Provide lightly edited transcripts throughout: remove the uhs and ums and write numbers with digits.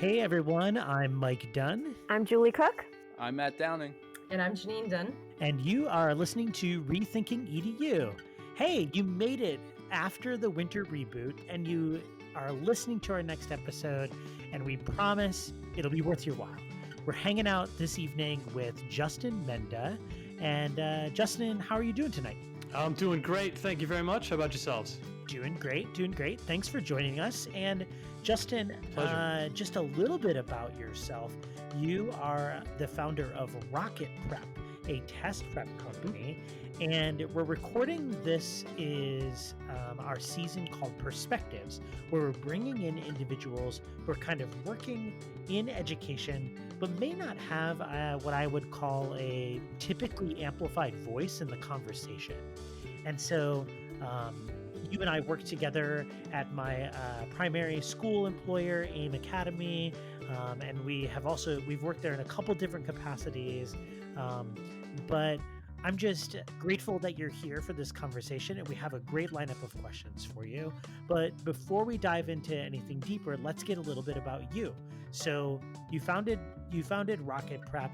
Hey everyone, I'm Mike Dunn. I'm Julie Cook. I'm Matt Downing. And I'm Janine Dunn. And you are listening to Rethinking EDU. Hey, you made it after the winter reboot and you are listening to our next episode, and we promise it'll be worth your while. We're hanging out this evening with Justin Menda. And Justin, how are you doing tonight? I'm doing great. Thank you very much. How about yourselves? Doing great. Thanks for joining us. And Justin, just a little bit about yourself. You are the founder of Rocket Prep, a test prep company. And we're recording this is our season called Perspectives, where we're bringing in individuals who are kind of working in education, but may not have what I would call a typically amplified voice in the conversation. And so you and I work together at my primary school employer, AIM Academy, and we've worked there in a couple different capacities, but I'm just grateful that you're here for this conversation, and we have a great lineup of questions for you. But before we dive into anything deeper, let's get a little bit about you. So you founded Rocket Prep.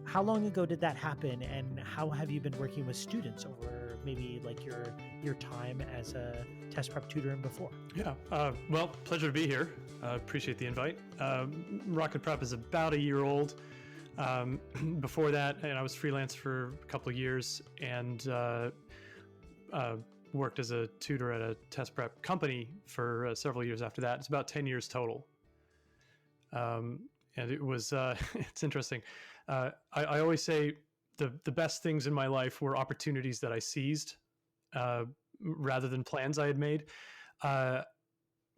How long ago did that happen, and how have you been working with students over maybe like your time as a test prep tutor and before? Yeah, well, pleasure to be here. Appreciate the invite. Rocket Prep is about a year old. Before that, and I was freelance for a couple of years and worked as a tutor at a test prep company for several years after that. It's about 10 years total. And it was, it's interesting. I always say the best things in my life were opportunities that I seized rather than plans I had made.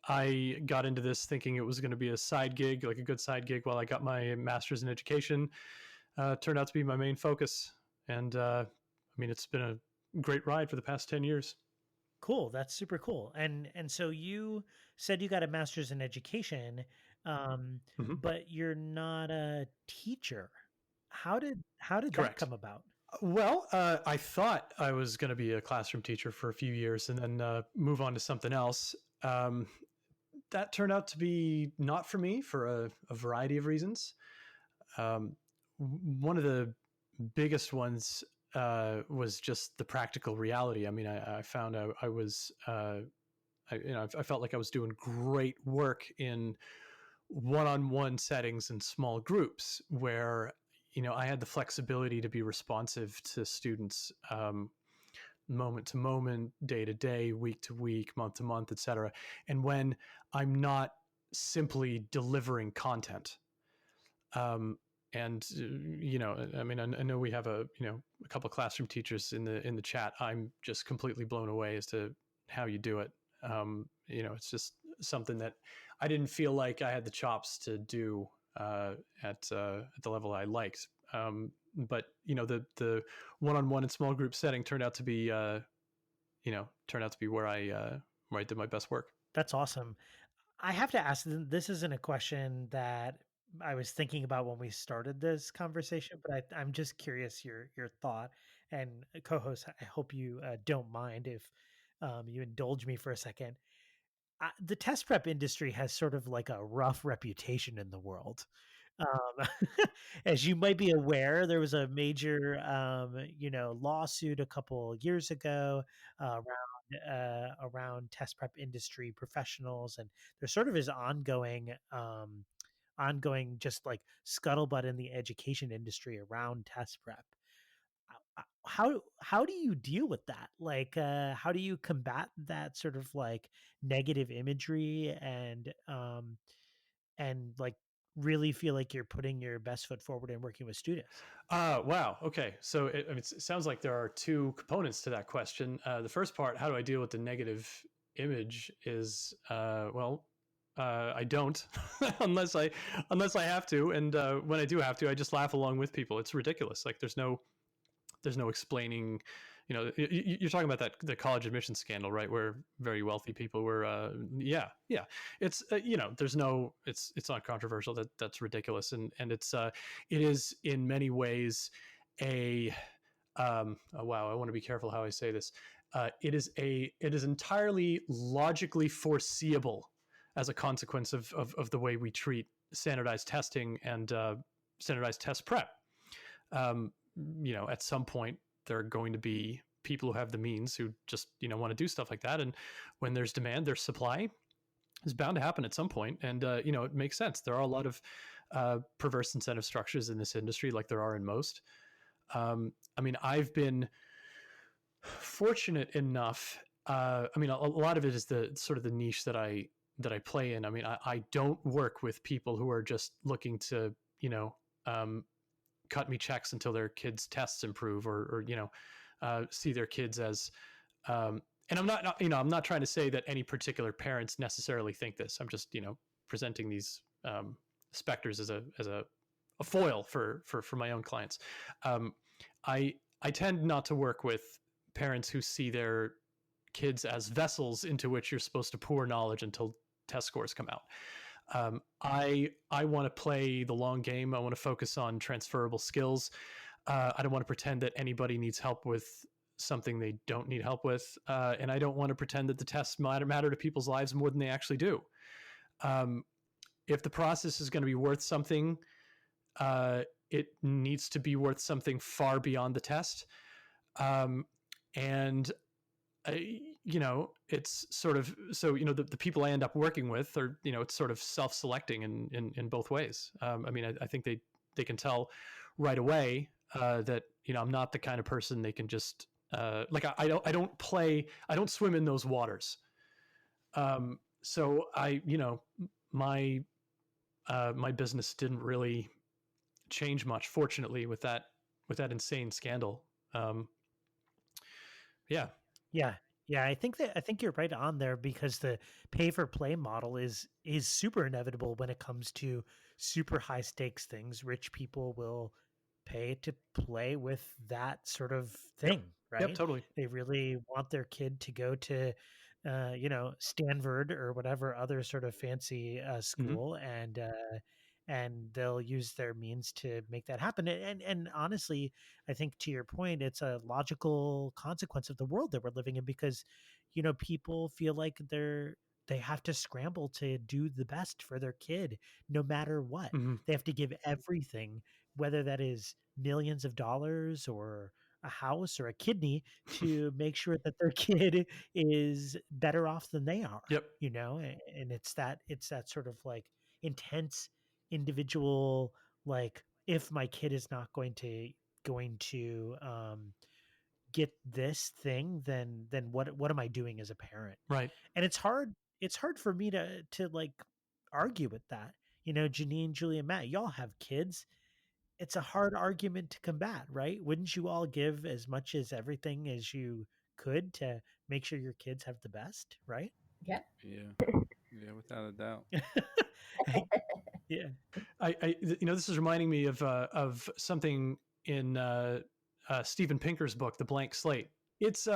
I got into this thinking it was going to be a side gig, like a good side gig while I got my master's in education. Turned out to be my main focus. And it's been a great ride for the past 10 years. Cool. That's super cool. And so you said you got a master's in education, but you're not a teacher. How did Correct. that come about? Well, I thought I was going to be a classroom teacher for a few years and then move on to something else. That turned out to be not for me for a variety of reasons. One of the biggest ones was just the practical reality. I mean, I found I felt like I was doing great work in one-on-one settings and small groups where, I had the flexibility to be responsive to students, moment to moment, day to day, week to week, month to month, et cetera. And when I'm not simply delivering content, I know we have a couple of classroom teachers in the chat. I'm just completely blown away as to how you do it. It's just something that I didn't feel like I had the chops to do at the level I liked. But the one-on-one and small group setting turned out to be where I did my best work. That's awesome. I have to ask, this isn't a question that I was thinking about when we started this conversation, but I'm just curious your thought. And co-host, I hope you don't mind if you indulge me for a second. The test prep industry has sort of like a rough reputation in the world. As you might be aware, there was a major, lawsuit a couple years ago around test prep industry professionals, and there sort of is ongoing just like scuttlebutt in the education industry around test prep. How do you deal with that? Like, how do you combat that sort of like negative imagery and like really feel like you're putting your best foot forward and working with students? Wow. Okay. So it sounds like there are two components to that question. The first part, how do I deal with the negative image, is I don't unless I have to. And when I do have to, I just laugh along with people. It's ridiculous. Like there's no explaining, you're talking about the college admissions scandal, right? Where very wealthy people were, it's, it's not controversial. That's ridiculous. And it is in many ways wow, I want to be careful how I say this. It is entirely logically foreseeable as a consequence of the way we treat standardized testing and standardized test prep. At some point, there are going to be people who have the means who just, want to do stuff like that. And when there's demand, there's supply. Is bound to happen at some point. And, it makes sense. There are a lot of perverse incentive structures in this industry, like there are in most. I've been fortunate enough. A lot of it is the sort of the niche that I play in. I don't work with people who are just looking to, cut me checks until their kids' tests improve, or see their kids as, and I'm not trying to say that any particular parents necessarily think this. I'm just, presenting these specters as a foil for my own clients. I tend not to work with parents who see their kids as vessels into which you're supposed to pour knowledge until test scores come out. I want to play the long game. I want to focus on transferable skills. I don't want to pretend that anybody needs help with something they don't need help with. And I don't want to pretend that the tests matter to people's lives more than they actually do. If the process is going to be worth something, it needs to be worth something far beyond the test. It's sort of, so, the people I end up working with are, it's sort of self-selecting in both ways. I think they can tell right away that, I'm not the kind of person they can just, I don't swim in those waters. So my business didn't really change much, fortunately, with that insane scandal. Yeah. I think you're right on there, because the pay for play model is super inevitable when it comes to super high stakes things. Rich people will pay to play with that sort of thing, Yep. right? Yep, totally. They really want their kid to go to Stanford or whatever other sort of fancy school, and they'll use their means to make that happen. And honestly, I think, to your point, it's a logical consequence of the world that we're living in, because people feel like they have to scramble to do the best for their kid no matter what. Mm-hmm. They have to give everything, whether that is millions of dollars or a house or a kidney, to make sure that their kid is better off than they are. Yep. And it's that sort of like intense individual, like, if my kid is not going to get this thing, then what am I doing as a parent? Right. And it's hard for me to like argue with that. Janine, Julia, Matt, y'all have kids. It's a hard argument to combat, right? Wouldn't you all give as much as everything as you could to make sure your kids have the best, right? Yeah. Yeah, without a doubt. Yeah. This is reminding me of something in Steven Pinker's book, The Blank Slate. It's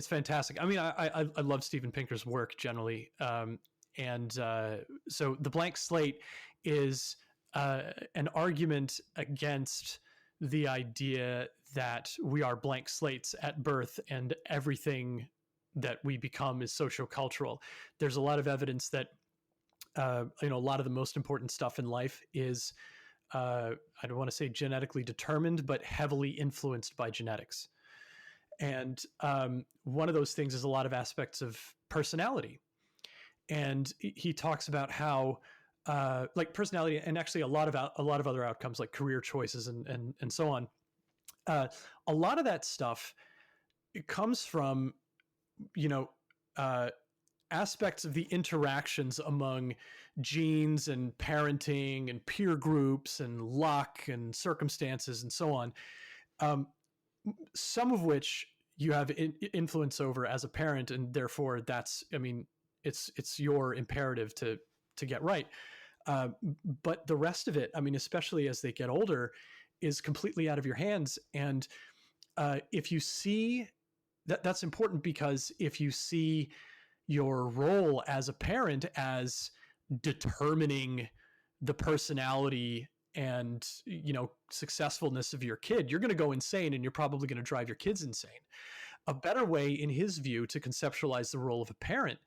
fantastic. I love Steven Pinker's work generally. So The Blank Slate is an argument against the idea that we are blank slates at birth and everything that we become is sociocultural. There's a lot of evidence that a lot of the most important stuff in life is I don't want to say genetically determined, but heavily influenced by genetics. And one of those things is a lot of aspects of personality. And he talks about how like personality, and actually a lot of other outcomes like career choices and so on. A lot of that stuff, it comes from, aspects of the interactions among genes and parenting and peer groups and luck and circumstances and so on. Some of which you have influence over as a parent, and therefore that's, it's your imperative to get right. But the rest of it, especially as they get older, is completely out of your hands. And if you see that's important, because if you see your role as a parent as determining the personality and successfulness of your kid, you're going to go insane, and you're probably going to drive your kids insane. A better way, in his view, to conceptualize the role of a parent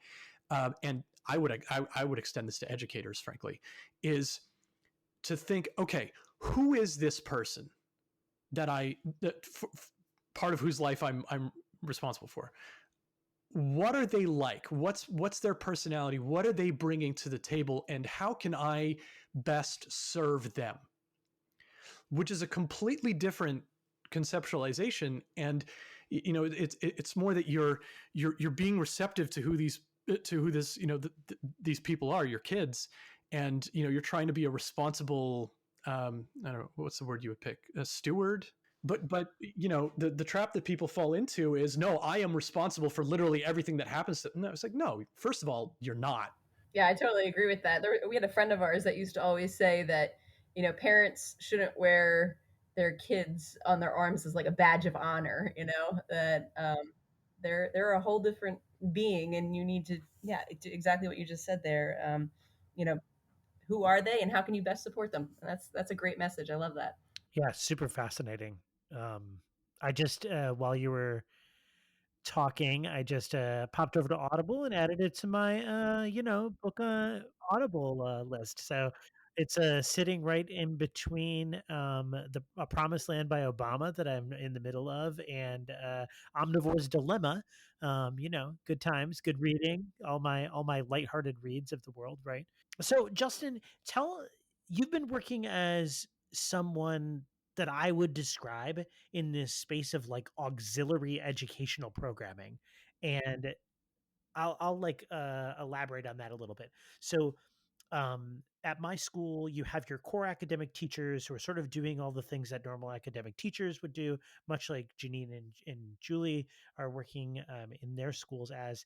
and I would extend this to educators, frankly, is to think, okay, who is this person that part of whose life I'm responsible for? What are they like? What's their personality? What are they bringing to the table? And how can I best serve them? Which is a completely different conceptualization. And it's more that you're being receptive to who these these people are, your kids, and you're trying to be a responsible, I don't know what's the word you would pick, a steward. But the trap that people fall into is, no, I am responsible for literally everything that happens to them. No, it's like, no, first of all, you're not. Yeah, I totally agree with that. We had a friend of ours that used to always say that, parents shouldn't wear their kids on their arms as like a badge of honor, that they're a whole different being, and you need to, yeah, exactly what you just said there. You know, who are they and how can you best support them? That's a great message. I love that. Yeah, super fascinating. I just while you were talking, I just popped over to Audible and added it to my book Audible list. So it's sitting right in between the A Promised Land by Obama that I'm in the middle of, and Omnivore's Dilemma. Good times, good reading, all my lighthearted reads of the world, right? So Justin, you've been working as someone that I would describe in this space of like auxiliary educational programming. And I'll like elaborate on that a little bit. So at my school, you have your core academic teachers who are sort of doing all the things that normal academic teachers would do, much like Janine and Julie are working in their schools as.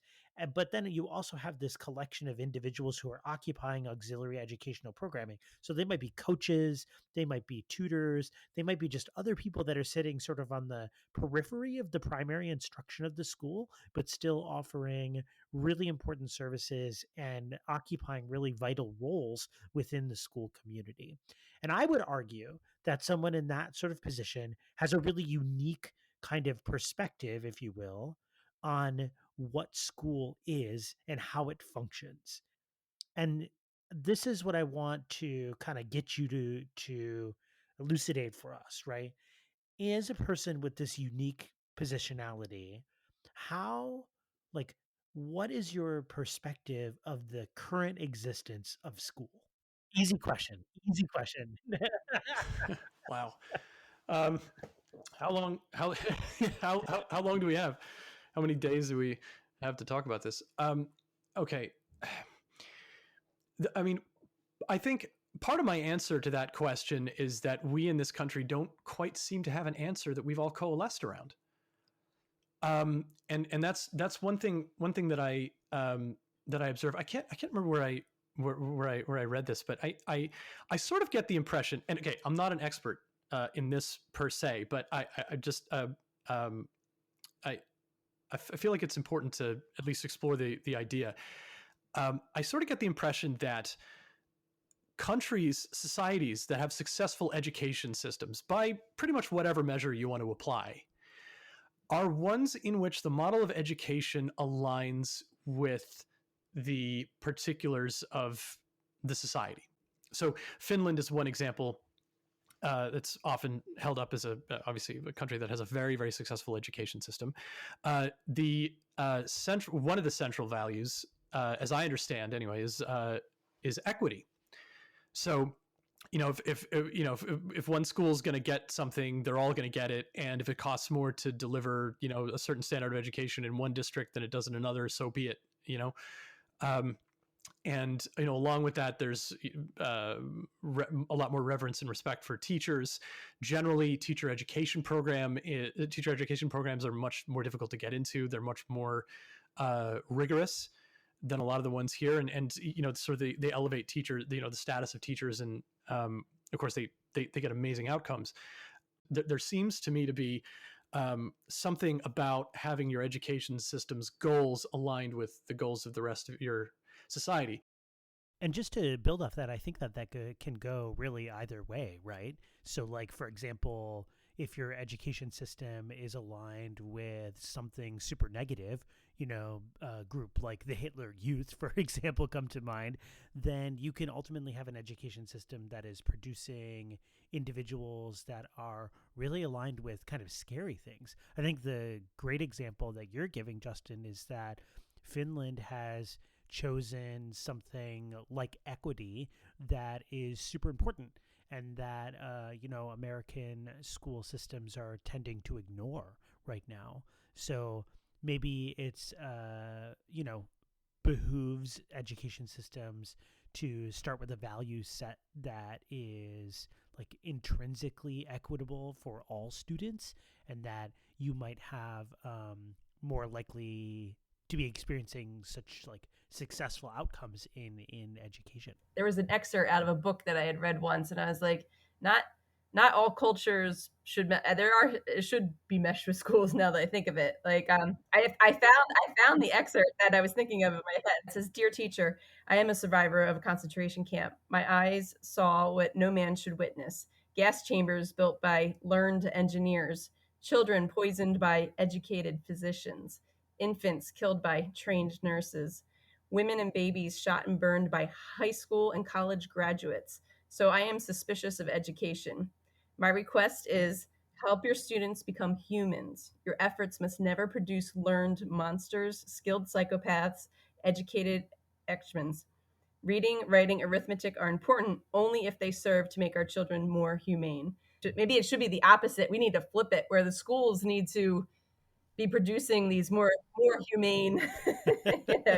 But then you also have this collection of individuals who are occupying auxiliary educational programming. So they might be coaches, they might be tutors, they might be just other people that are sitting sort of on the periphery of the primary instruction of the school, but still offering really important services and occupying really vital roles within the school community. And I would argue that someone in that sort of position has a really unique kind of perspective, if you will, on what school is and how it functions. And this is what I want to kind of get you to elucidate for us, right? As a person with this unique positionality, how, like, what is your perspective of the current existence of school? Easy question. Easy question. Wow. Um, how long? How, how long do we have? How many days do we have to talk about this? Okay. I mean, I think part of my answer to that question is that we in this country don't quite seem to have an answer that we've all coalesced around. And that's one thing that I observe. I can't remember where I read this, but I sort of get the impression, and okay, I'm not an expert in this per se, but I just I feel like it's important to at least explore the idea. I sort of get the impression that countries, societies that have successful education systems, by pretty much whatever measure you want to apply, are ones in which the model of education aligns with the particulars of the society. So Finland is one example that's often held up as obviously a country that has a very, very successful education system. One of the central values, as I understand anyway, is equity. So if one school is going to get something, they're all going to get it, and if it costs more to deliver a certain standard of education in one district than it does in another, so be it. And along with that, there's a lot more reverence and respect for teachers. Generally, teacher education programs are much more difficult to get into. They're much more rigorous than a lot of the ones here, and sort of they elevate teachers, the status of teachers, and of course they get amazing outcomes. There seems to me to be something about having your education system's goals aligned with the goals of the rest of your society. And just to build off that, I think that can go really either way, right? So, like, for example, if your education system is aligned with something super negative, group like the Hitler Youth, for example, come to mind, then you can ultimately have an education system that is producing individuals that are really aligned with kind of scary things. I think the great example that you're giving, Justin, is that Finland has chosen something like equity that is super important and that American school systems are tending to ignore right now. So maybe it's behooves education systems to start with a value set that is like intrinsically equitable for all students, and that you might have more likely to be experiencing such like successful outcomes in education. There was an excerpt out of a book that I had read once, and I was like, not all cultures should should be meshed with schools. Now that I think of it, like I found the excerpt that I was thinking of in my head. It says, "Dear teacher, I am a survivor of a concentration camp. My eyes saw what no man should witness: gas chambers built by learned engineers, children poisoned by educated physicians, infants killed by trained nurses, women and babies shot and burned by high school and college graduates. So I am suspicious of education. My request is help your students become humans. Your efforts must never produce learned monsters, skilled psychopaths, educated extras. Reading, writing, arithmetic are important only if they serve to make our children more humane." Maybe it should be the opposite. We need to flip it, where the schools need to be producing these more humane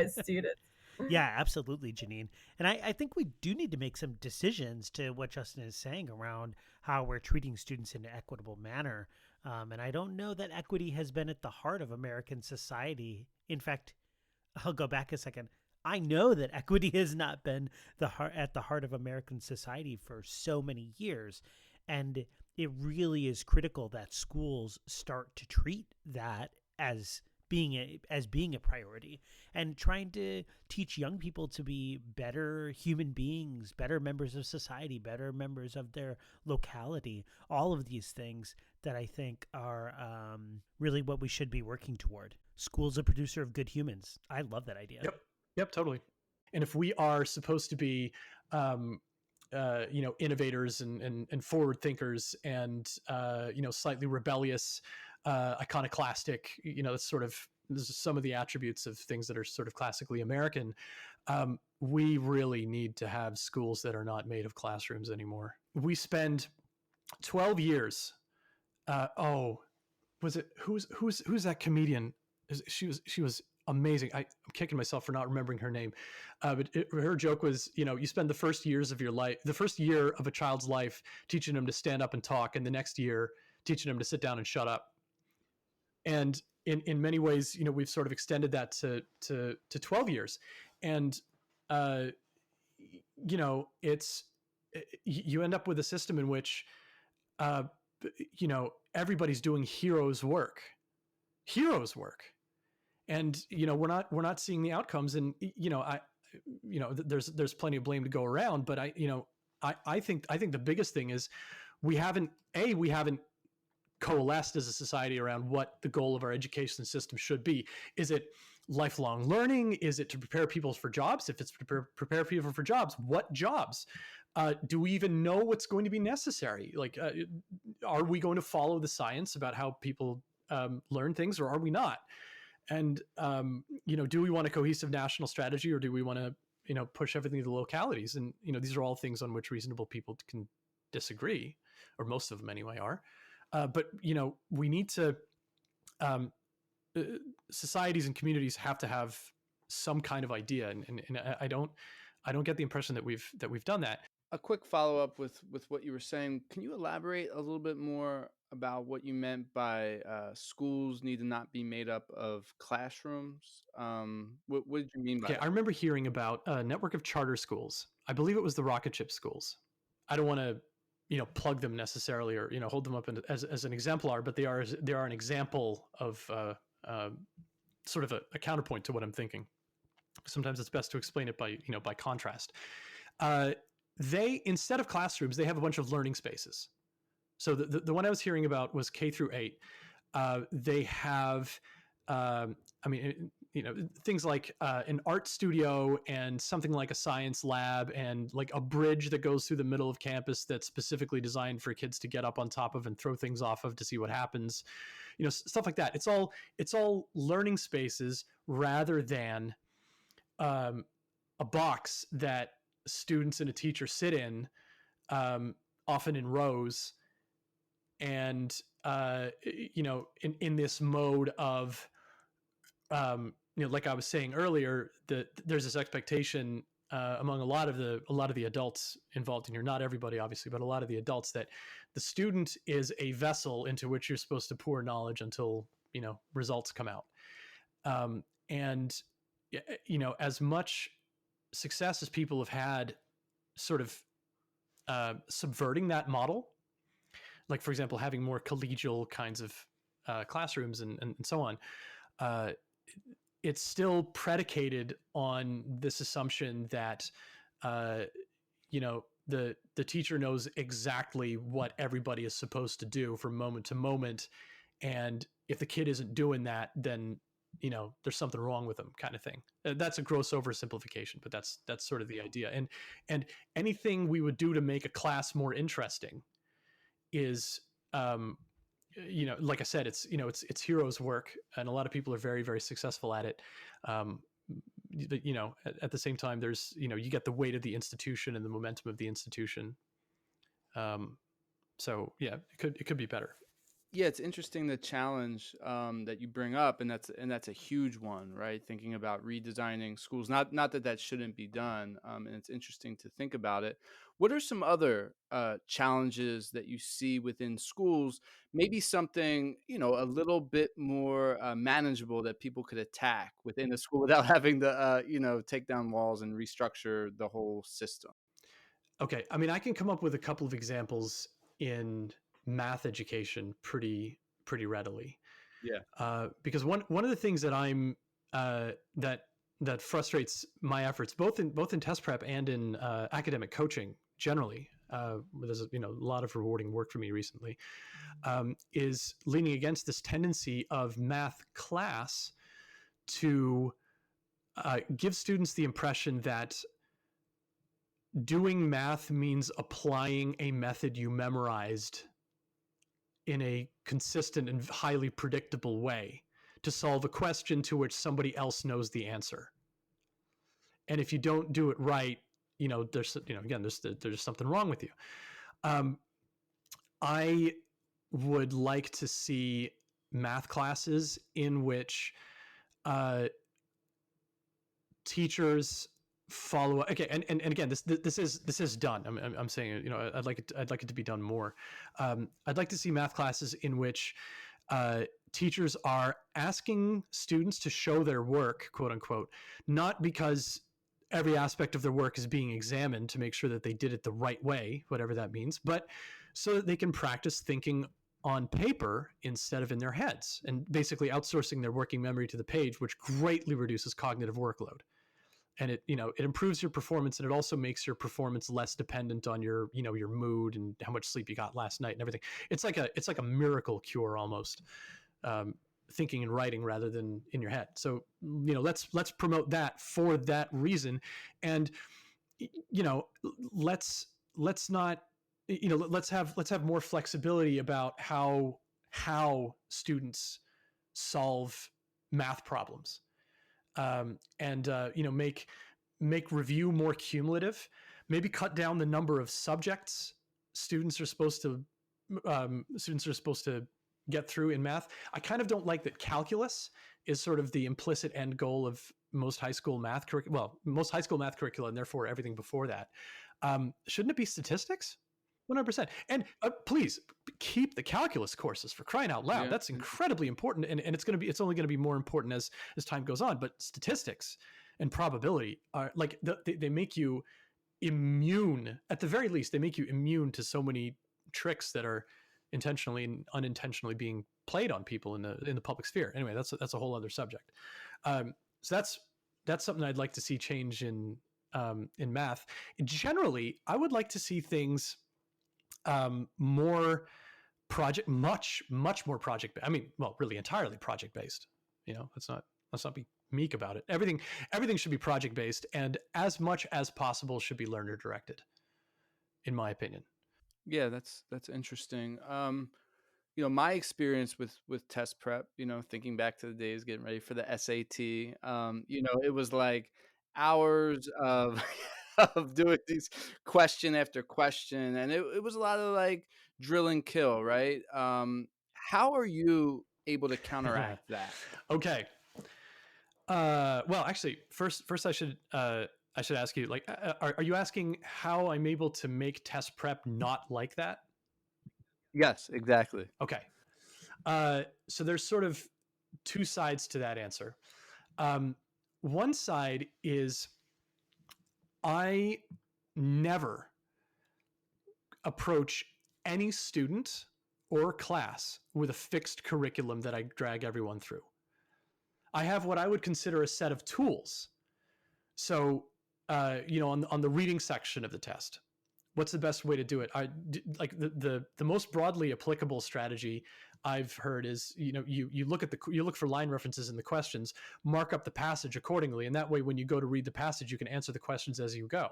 students. Yeah, absolutely, Janine. And I think we do need to make some decisions to what Justin is saying around how we're treating students in an equitable manner. And I don't know that equity has been at the heart of American society. In fact, I'll go back a second. I know that equity has not been at the heart of American society for so many years. And it really is critical that schools start to treat that as being a priority, and trying to teach young people to be better human beings, better members of society, better members of their locality. All of these things that I think are really what we should be working toward. School's a producer of good humans. I love that idea. Yep, totally. And if we are supposed to be innovators and forward thinkers and slightly rebellious, iconoclastic, that's sort of, this is some of the attributes of things that are sort of classically American. We really need to have schools that are not made of classrooms anymore. We spend 12 years. Was it who's that comedian? She was amazing. I'm kicking myself for not remembering her name. But her joke was, you spend the first years of your life, the first year of a child's life, teaching them to stand up and talk, and the next year teaching them to sit down and shut up. And in many ways, we've sort of extended that to 12 years. And, it's, you end up with a system in which, everybody's doing heroes work. And, we're not seeing the outcomes. And, there's plenty of blame to go around, but I think the biggest thing is we haven't coalesced as a society around what the goal of our education system should be. Is it lifelong learning? Is it to prepare people for jobs? If it's to prepare people for jobs, what jobs? Do we even know what's going to be necessary? Like, are we going to follow the science about how people learn things, or are we not? And, do we want a cohesive national strategy, or do we want to, push everything to the localities? And, these are all things on which reasonable people can disagree, or most of them anyway are. But, we need to, societies and communities have to have some kind of idea. And I don't get the impression that we've done that. A quick follow-up with what you were saying. Can you elaborate a little bit more about what you meant by schools need to not be made up of classrooms? What did you mean by that? I remember hearing about a network of charter schools. I believe it was the rocket ship schools. I don't want to, plug them necessarily, or, hold them up as an exemplar, but they are an example of sort of a counterpoint to what I'm thinking. Sometimes it's best to explain it by contrast. They, instead of classrooms, they have a bunch of learning spaces. So the one I was hearing about was K through 8. They have, things like an art studio and something like a science lab and like a bridge that goes through the middle of campus that's specifically designed for kids to get up on top of and throw things off of to see what happens, stuff like that. It's all learning spaces rather than a box that students and a teacher sit in, often in rows, and in this mode of like I was saying earlier, there's this expectation among a lot of the adults involved in here, not everybody obviously, but a lot of the adults, that the student is a vessel into which you're supposed to pour knowledge until results come out. And as much success as people have had sort of subverting that model, like for example having more collegial kinds of classrooms and so on, it's still predicated on this assumption that the teacher knows exactly what everybody is supposed to do from moment to moment, and if the kid isn't doing that, then there's something wrong with them, kind of thing. That's a gross oversimplification, but that's sort of the idea. And anything we would do to make a class more interesting is like I said, it's heroes work, and a lot of people are very, very successful at it. At the same time, there's you get the weight of the institution and the momentum of the institution. So yeah, it could be better. Yeah, it's interesting, the challenge that you bring up, and that's a huge one, right? Thinking about redesigning schools, not that shouldn't be done, and it's interesting to think about it. What are some other challenges that you see within schools? Maybe something a little bit more manageable that people could attack within a school without having to take down walls and restructure the whole system. Okay, I mean, I can come up with a couple of examples in math education pretty readily. Yeah. Because one of the things that I'm that frustrates my efforts, both in test prep and in academic coaching generally, there's a lot of rewarding work for me recently, is leaning against this tendency of math class to give students the impression that doing math means applying a method you memorized in a consistent and highly predictable way to solve a question to which somebody else knows the answer. And if you don't do it right, there's something wrong with you. I would like to see math classes in which teachers follow. Okay, and again, this is done. I'm saying, I'd like it to be done more. I'd like to see math classes in which teachers are asking students to show their work, quote unquote, not because every aspect of their work is being examined to make sure that they did it the right way, whatever that means, but so that they can practice thinking on paper instead of in their heads, and basically outsourcing their working memory to the page, which greatly reduces cognitive workload. And it improves your performance, and it also makes your performance less dependent on your mood and how much sleep you got last night and everything. It's like a miracle cure almost, thinking and writing rather than in your head. So let's promote that for that reason, and let's not let's have more flexibility about how students solve math problems. And make review more cumulative, maybe cut down the number of subjects students are supposed to get through in math. I kind of don't like that calculus is sort of the implicit end goal of most high school math curricula, and therefore everything before that. Shouldn't it be statistics? 100%. And please keep the calculus courses, for crying out loud. Yeah. That's incredibly important, and it's only going to be more important as time goes on. But statistics and probability are like they make you immune, at the very least. They make you immune to so many tricks that are intentionally and unintentionally being played on people in the public sphere. Anyway, that's a whole other subject. So that's something I'd like to see change in math. Generally, I would like to see things more much more project. I mean, well, really entirely project based. Let's not be meek about it. Everything should be project based, and as much as possible should be learner directed, in my opinion. Yeah, that's interesting. My experience with test prep, thinking back to the days getting ready for the SAT, it was like hours of of doing these question after question, and it was a lot of like drill and kill, right? How are you able to counteract that? Okay. Well, actually, first I should ask you, like, are you asking how I'm able to make test prep not like that? Yes, exactly. Okay. So there's sort of two sides to that answer. One side is I never approach any student or class with a fixed curriculum that I drag everyone through. I have what I would consider a set of tools. So, on the reading section of the test, what's the best way to do it? Like the most broadly applicable strategy I've heard is, you look for line references in the questions, mark up the passage accordingly, and that way when you go to read the passage, you can answer the questions as you go.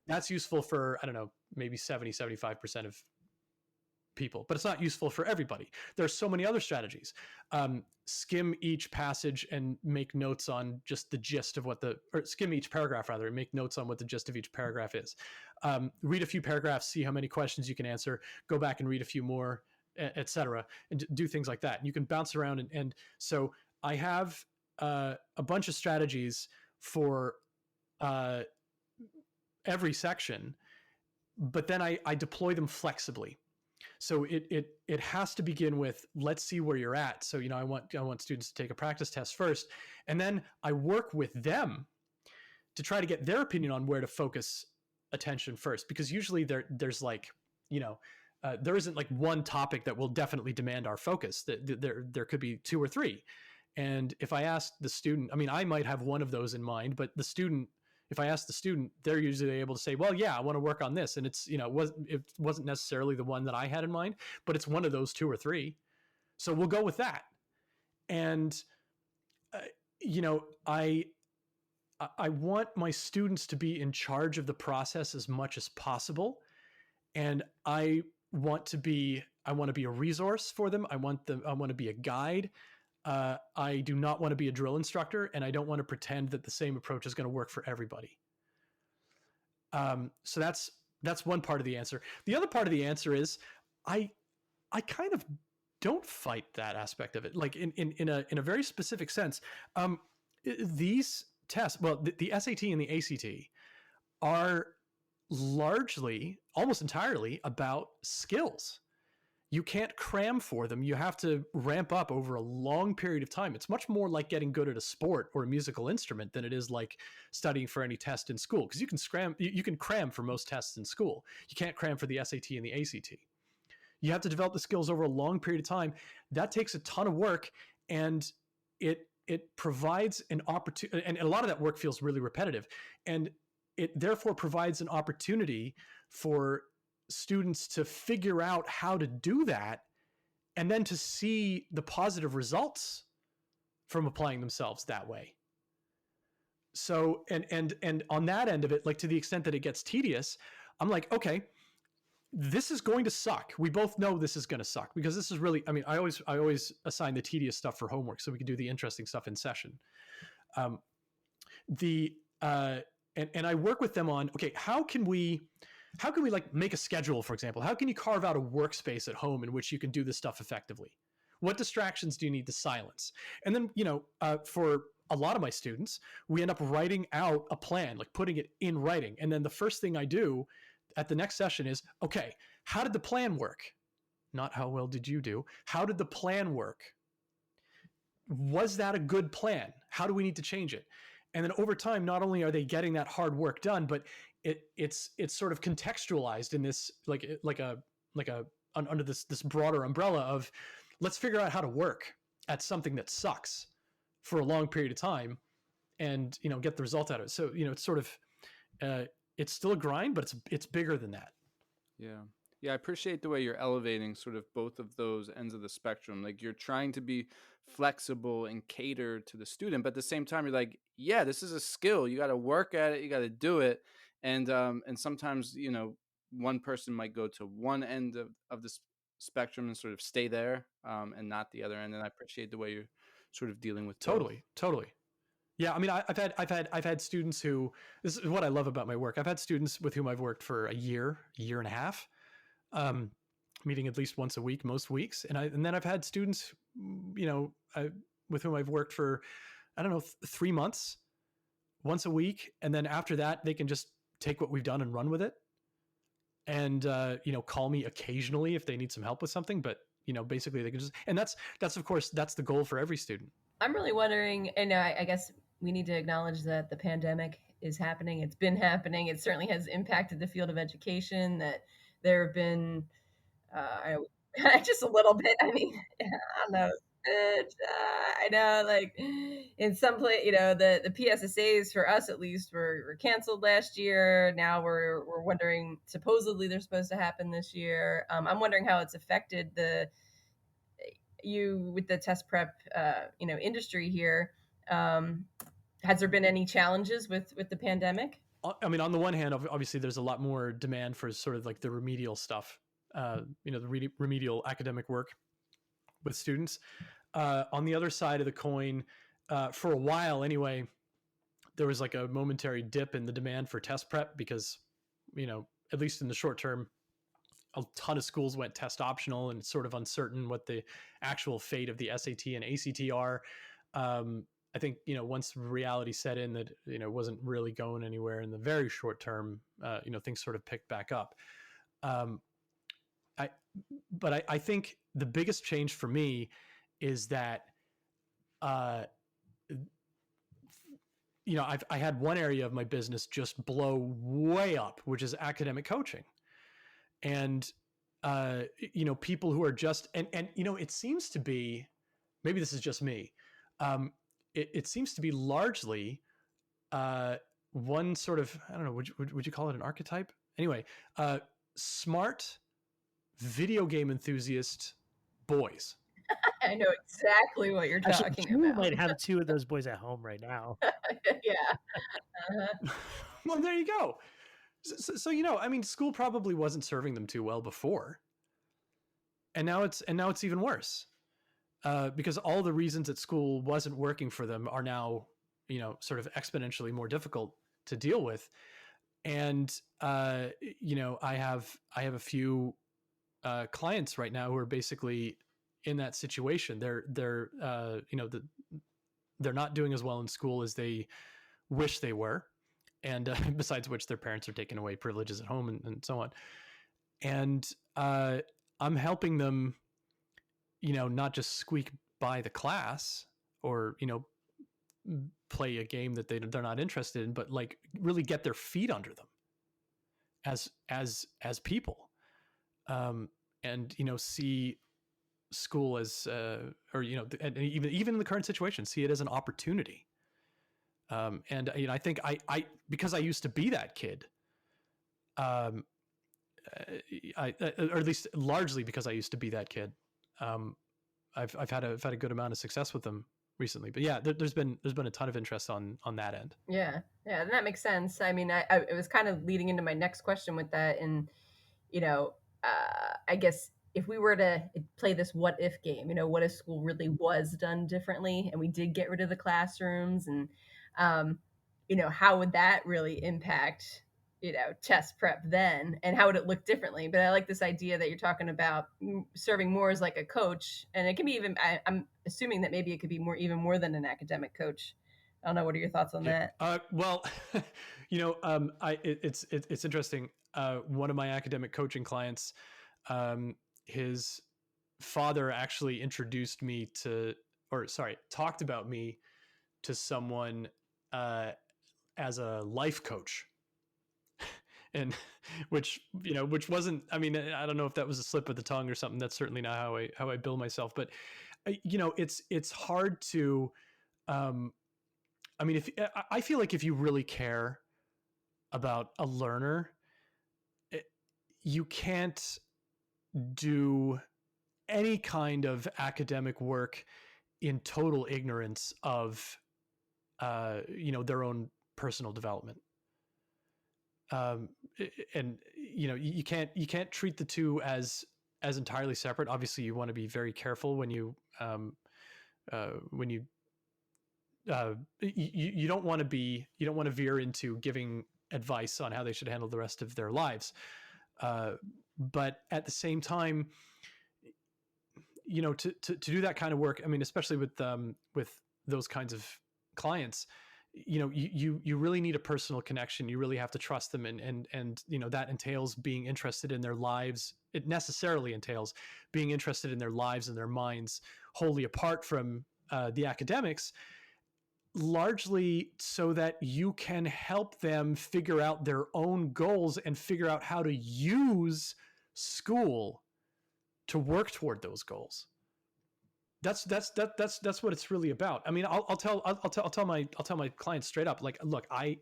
That's useful for, I don't know, maybe 70-75% of people, but it's not useful for everybody. There are so many other strategies. Skim each passage and make notes on just the gist of or skim each paragraph rather, and make notes on what the gist of each paragraph is. Read a few paragraphs, see how many questions you can answer, go back and read a few more, etc., and do things like that. And you can bounce around. And so I have a bunch of strategies for every section, but then I deploy them flexibly. So it has to begin with, let's see where you're at. So, I want students to take a practice test first, and then I work with them to try to get their opinion on where to focus attention first, because usually there's like, there isn't like one topic that will definitely demand our focus. There could be two or three. And if I ask the student, I might have one of those in mind, but if I ask the student, they're usually able to say, well, yeah, I want to work on this. And it's, it wasn't necessarily the one that I had in mind, but it's one of those two or three. So we'll go with that. And, I want my students to be in charge of the process as much as possible. And I want to be a resource for them. I want to be a guide. I do not want to be a drill instructor, and I don't want to pretend that the same approach is going to work for everybody. So that's one part of the answer. The other part of the answer is I kind of don't fight that aspect of it. Like in a very specific sense, these tests, well, the SAT and the ACT are largely, almost entirely, about skills. You can't cram for them. You have to ramp up over a long period of time. It's much more like getting good at a sport or a musical instrument than it is like studying for any test in school, because you can cram for most tests in school. You can't cram for the SAT and the ACT. You have to develop the skills over a long period of time. That takes a ton of work, and it provides an opportunity, and a lot of that work feels really repetitive, and it therefore provides an opportunity for students to figure out how to do that, and then to see the positive results from applying themselves that way. So, and on that end of it, like, to the extent that it gets tedious, I'm like, okay, this is going to suck. We both know this is going to suck, because this is really, I always assign the tedious stuff for homework so we can do the interesting stuff in session. And I work with them on, okay, how can we like make a schedule, for example? How can you carve out a workspace at home in which you can do this stuff effectively? What distractions do you need to silence? And then, for a lot of my students, we end up writing out a plan, like putting it in writing. And then the first thing I do at the next session is, okay, how did the plan work? Not how well did you do? How did the plan work? Was that a good plan? How do we need to change it? And then over time, not only are they getting that hard work done, but it's sort of contextualized in this under this broader umbrella of, let's figure out how to work at something that sucks for a long period of time, and get the result out of it. So it's sort of it's still a grind, but it's bigger than that. Yeah. Yeah, I appreciate the way you're elevating sort of both of those ends of the spectrum. Like you're trying to be flexible and cater to the student, but at the same time, you're like, yeah, this is a skill. You got to work at it. You got to do it. And sometimes, one person might go to one end of the spectrum and sort of stay there, and not the other end. And I appreciate the way you're sort of dealing with both. Totally. Yeah, I mean, I've had students who, this is what I love about my work. I've had students with whom I've worked for a year and a half, meeting at least once a week, most weeks, and then I've had students, with whom I've worked for, I don't know, 3 months, once a week, and then after that, they can just take what we've done and run with it, and call me occasionally if they need some help with something, but basically they can just, and that's of course that's the goal for every student. I'm really wondering, and I guess we need to acknowledge that the pandemic is happening. It's been happening. It certainly has impacted the field of education, that there have been, just a little bit. I mean, I don't know. I know, like in some place, the PSSAs for us at least were canceled last year. Now we're wondering, supposedly they're supposed to happen this year. I'm wondering how it's affected you with the test prep, industry here. Has there been any challenges with the pandemic? I mean, on the one hand, obviously there's a lot more demand for sort of like the remedial stuff, the remedial academic work with students. On the other side of the coin, for a while anyway, there was like a momentary dip in the demand for test prep because, at least in the short term, a ton of schools went test optional, and it's sort of uncertain what the actual fate of the SAT and ACT are. I think, once reality set in that, it wasn't really going anywhere in the very short term, things sort of picked back up. I think the biggest change for me is that, I had one area of my business just blow way up, which is academic coaching. And, people who are just, and it seems to be, maybe this is just me. It seems to be largely, one sort of, I don't know, would you call it an archetype? Anyway, smart video game enthusiast boys. I know exactly what you're talking you about. might have 2 of those boys at home right now. Yeah. Uh-huh. Well, there you go. So I mean, school probably wasn't serving them too well before, and now it's even worse, because all the reasons that school wasn't working for them are now, sort of exponentially more difficult to deal with. And I have a few clients right now who are basically in that situation. They're they're not doing as well in school as they wish they were, and besides which, their parents are taking away privileges at home and so on. And I'm helping them, not just squeak by the class or play a game that they're not interested in, but like really get their feet under them as people, and see school as, or and even in the current situation, see it as an opportunity. And I think I because I used to be that kid, or at least largely because I used to be that kid, I've had a good amount of success with them recently. But yeah, there's been a ton of interest on that end. Yeah, that makes sense. I mean, I it was kind of leading into my next question with that, and I guess if we were to play this what if game, what if school really was done differently, and we did get rid of the classrooms, and how would that really impact test prep then, and how would it look differently? But I like this idea that you're talking about serving more as like a coach, and it can be even, I'm assuming that maybe it could be even more than an academic coach. I don't know. What are your thoughts on that? Well, it's interesting. One of my academic coaching clients, his father actually introduced me talked about me to someone as a life coach. And which wasn't, I mean, I don't know if that was a slip of the tongue or something. That's certainly not how I bill myself, but it's hard to, I mean, I feel like if you really care about a learner, you can't do any kind of academic work in total ignorance of, their own personal development. And you can't treat the two as entirely separate. Obviously, you want to be very careful when you you don't want to veer into giving advice on how they should handle the rest of their lives. But at the same time, to do that kind of work, I mean, especially with those kinds of clients, you really need a personal connection. You really have to trust them, and that entails being interested in their lives. It necessarily entails being interested in their lives and their minds, wholly apart from the academics, largely so that you can help them figure out their own goals and figure out how to use school to work toward those goals. That's what it's really about. I mean, I'll tell my clients straight up, like, look, I'm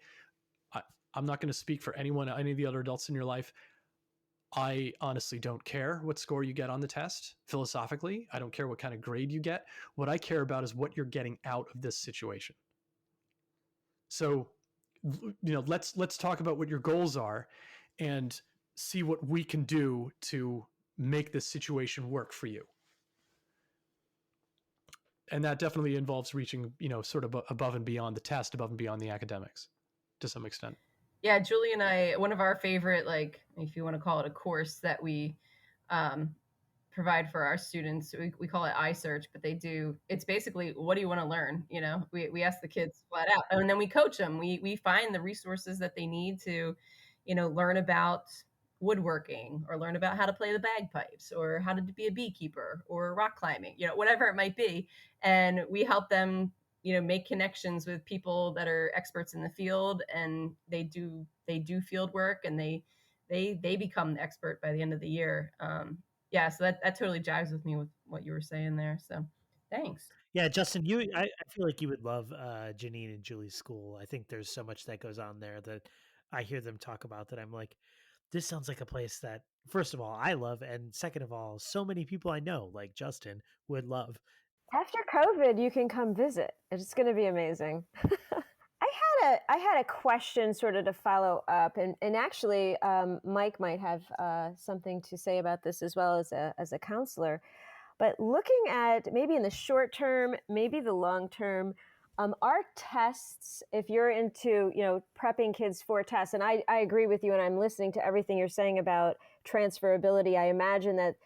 not going to speak for any of the other adults in your life. I honestly don't care what score you get on the test. Philosophically, I don't care what kind of grade you get. What I care about is what you're getting out of this situation. So, let's talk about what your goals are and see what we can do to make this situation work for you. And that definitely involves reaching, sort of above and beyond the test, above and beyond the academics to some extent. Yeah, Julie and I, one of our favorite, like, if you want to call it a course that we provide for our students, we call it iSearch, but it's basically, what do you want to learn? We ask the kids flat out, and then we coach them. We find the resources that they need to, learn about woodworking, or learn about how to play the bagpipes, or how to be a beekeeper, or rock climbing, whatever it might be. And we help them, make connections with people that are experts in the field, and they do field work, and they become the expert by the end of the year. Yeah, so that totally jives with me with what you were saying there. So thanks. Yeah, Justin, I feel like you would love Janine and Julie's school. I think there's so much that goes on there that I hear them talk about that I'm like, this sounds like a place that, first of all, I love, and second of all, so many people I know, like Justin, would love. After COVID, you can come visit. It's going to be amazing. I had a question sort of to follow up, and actually, Mike might have something to say about this as well as a counselor. But looking at maybe in the short term, maybe the long term, our tests, if you're into, prepping kids for tests, and I agree with you, and I'm listening to everything you're saying about transferability. I imagine that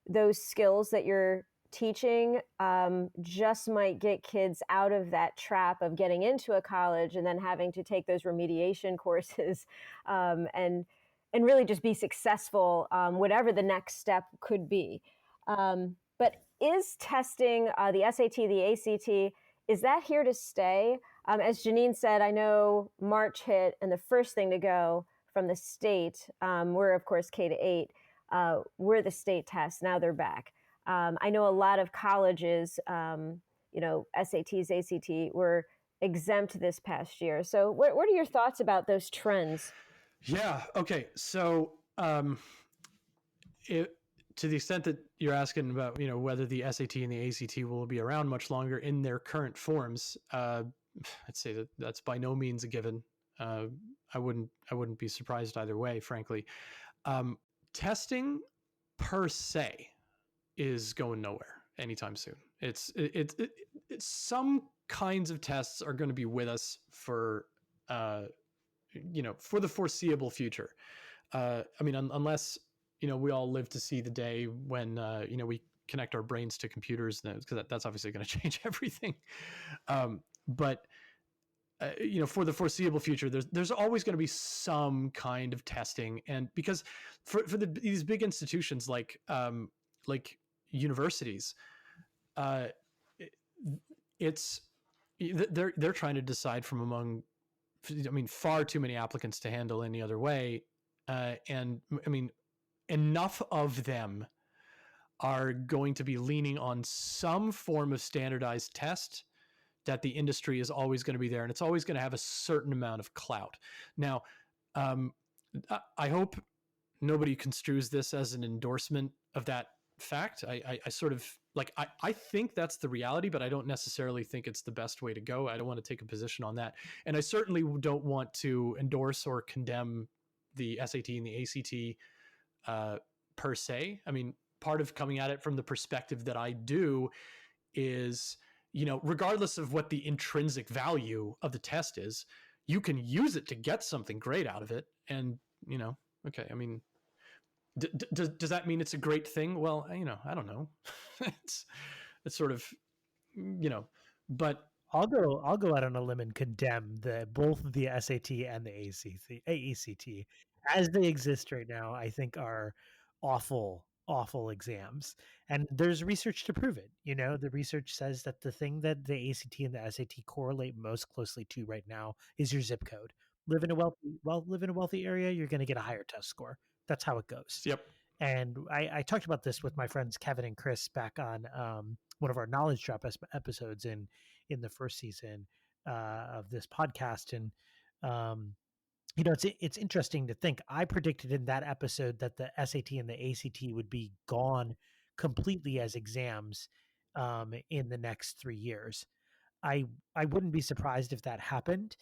those skills that you're teaching just might get kids out of that trap of getting into a college and then having to take those remediation courses and really just be successful, whatever the next step could be. But is testing, the SAT, the ACT, is that here to stay? As Janine said, I know March hit, and the first thing to go from the state, we're of course K-8, we're the state test. Now they're back. I know a lot of colleges, SATs, ACT, were exempt this past year. So what are your thoughts about those trends? Yeah. Okay. So to the extent that you're asking about, whether the SAT and the ACT will be around much longer in their current forms, I'd say that's by no means a given. I wouldn't be surprised either way, frankly. Testing per se is going nowhere anytime soon. It's some kinds of tests are going to be with us for for the foreseeable future. I mean, unless we all live to see the day when we connect our brains to computers, because that's obviously going to change everything. But for the foreseeable future, there's always going to be some kind of testing, and because for these big institutions like universities, they're trying to decide from among, far too many applicants to handle any other way, and enough of them are going to be leaning on some form of standardized test that the industry is always going to be there, and it's always going to have a certain amount of clout. Now, I hope nobody construes this as an endorsement of that fact. I sort of like, I think that's the reality, but I don't necessarily think it's the best way to go. I don't want to take a position on that. And I certainly don't want to endorse or condemn the SAT and the ACT per se. I mean, part of coming at it from the perspective that I do is, regardless of what the intrinsic value of the test is, you can use it to get something great out of it. And, okay, I mean, does that mean it's a great thing? Well, I don't know. it's sort of, but I'll go out on a limb and condemn both the SAT and the AECT as they exist right now. I think are awful exams, and there's research to prove it. The research says that the thing that the ACT and the SAT correlate most closely to right now is your zip code. Live in a wealthy area, you're going to get a higher test score. That's how it goes. Yep. And I talked about this with my friends Kevin and Chris back on one of our knowledge drop episodes in the first season of this podcast. And it's interesting to think. I predicted in that episode that the SAT and the ACT would be gone completely as exams in the next 3 years. I wouldn't be surprised if that happened,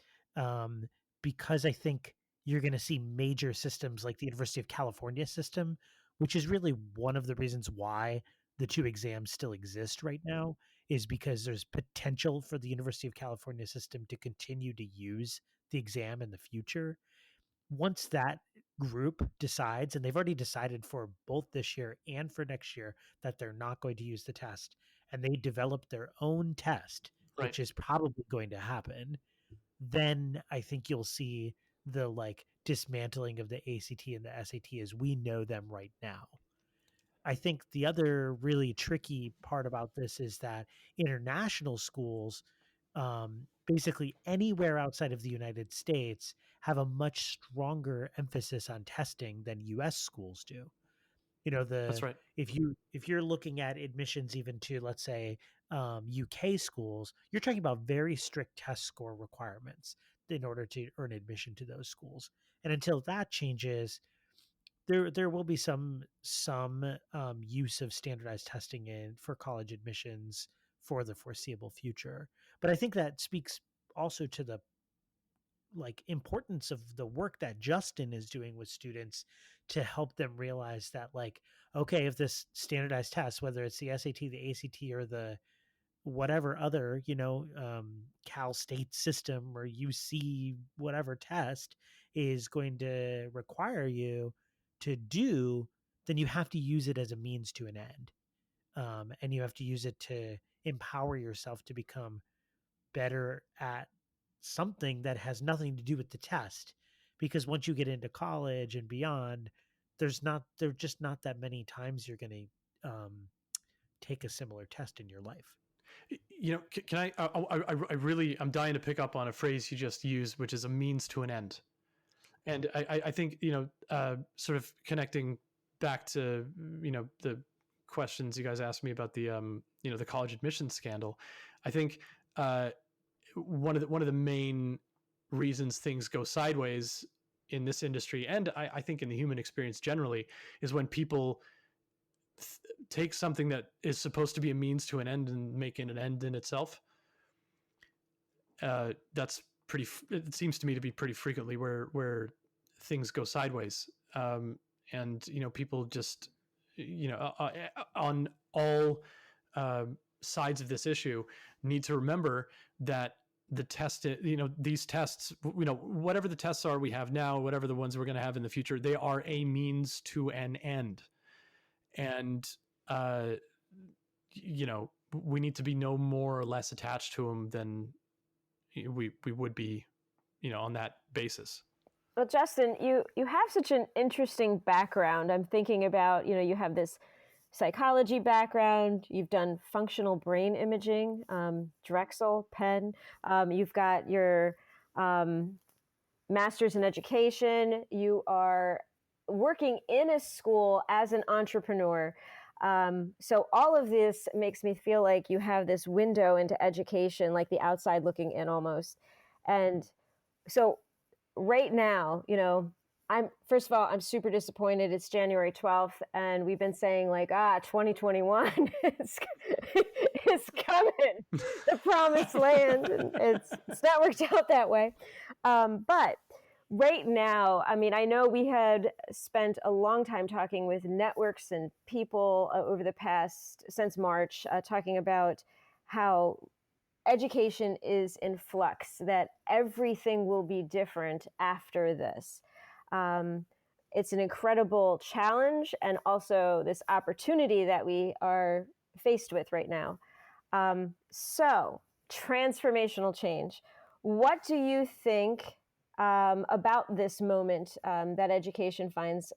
because I think you're going to see major systems like the University of California system, which is really one of the reasons why the two exams still exist right now, is because there's potential for the University of California system to continue to use the exam in the future. Once that group decides, and they've already decided for both this year and for next year that they're not going to use the test, and they develop their own test, Right. which is probably going to happen, then I think you'll see the dismantling of the ACT and the SAT as we know them right now. I think the other really tricky part about this is that international schools, basically anywhere outside of the United States, have a much stronger emphasis on testing than U.S. schools do. That's right. If you're looking at admissions even to, let's say, UK schools, you're talking about very strict test score requirements in order to earn admission to those schools. And until that changes, there will be some use of standardized testing for college admissions for the foreseeable future. But I think that speaks also to the importance of the work that Justin is doing with students to help them realize that, okay, if this standardized test, whether it's the SAT, the ACT, or the whatever other, Cal State system or UC whatever test is going to require you to do, then you have to use it as a means to an end. And you have to use it to empower yourself to become better at something that has nothing to do with the test. Because once you get into college and beyond, there are just not that many times you're going to take a similar test in your life. Can I really, I'm dying to pick up on a phrase you just used, which is a means to an end. And I think, sort of connecting back to, the questions you guys asked me about the, the college admissions scandal. I think one of the main reasons things go sideways in this industry, and I think in the human experience generally, is when people take something that is supposed to be a means to an end and make it an end in itself. That's it seems to me to be pretty frequently where things go sideways. And, people just, on all sides of this issue need to remember that the test, these tests, whatever the tests are we have now, whatever the ones we're going to have in the future, they are a means to an end. And, we need to be no more or less attached to them than we would be, on that basis. Well, Justin, you have such an interesting background. I'm thinking about, you have this psychology background. You've done functional brain imaging, Drexel, Penn. You've got your master's in education. You are working in a school as an entrepreneur. So all of this makes me feel like you have this window into education, like the outside looking in almost. And so right now, First of all, I'm super disappointed. It's January 12th, and we've been saying 2021 is coming, the promised land, and it's not worked out that way. But right now, I mean, I know we had spent a long time talking with networks and people over the past, since March, talking about how education is in flux, that everything will be different after this. It's an incredible challenge and also this opportunity that we are faced with right now. So, transformational change. What do you think about this moment that education finds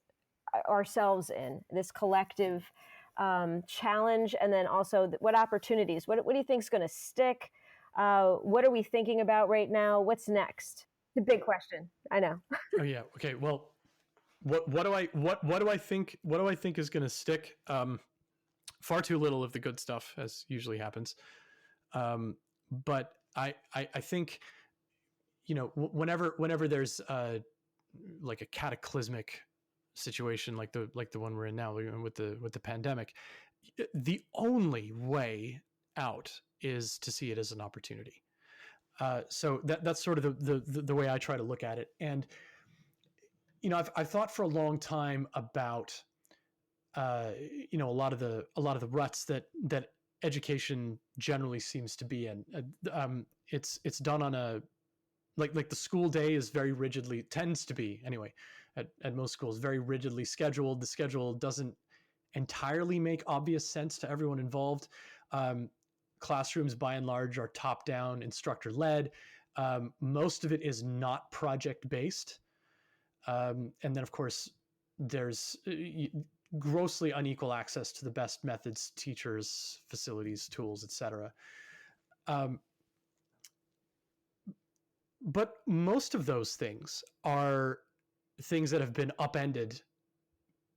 ourselves in, this collective challenge, and then also what opportunities? What do you think is going to stick? What are we thinking about right now? What's next? It's a big question. I know. Oh yeah. Okay. Well, what do I think is going to stick? Far too little of the good stuff, as usually happens. But I think, whenever there's like a cataclysmic situation like the one we're in now with the pandemic, the only way out is to see it as an opportunity. So that's sort of the way I try to look at it. And I've thought for a long time about a lot of the ruts that education generally seems to be in. It's done on a like the school day is very rigidly, tends to be anyway, at most schools, very rigidly scheduled. The schedule doesn't entirely make obvious sense to everyone involved. Classrooms by and large are top down, instructor led. Most of it is not project based. And then of course there's grossly unequal access to the best methods, teachers, facilities, tools, etc. But most of those things are things that have been upended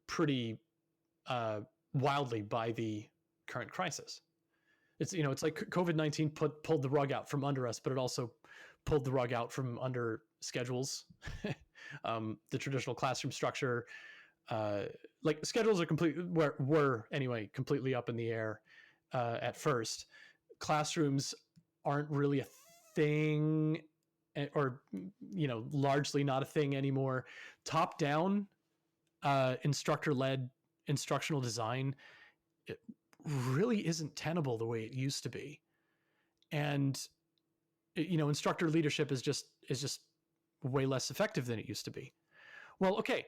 pretty wildly by the current crisis. It's like COVID-19 pulled the rug out from under us, but it also pulled the rug out from under schedules. The traditional classroom structure, like schedules are were anyway completely up in the air at first. Classrooms aren't really a thing, or largely not a thing anymore. Top down, instructor-led instructional design, it really isn't tenable the way it used to be. And instructor leadership is just way less effective than it used to be. Well, okay,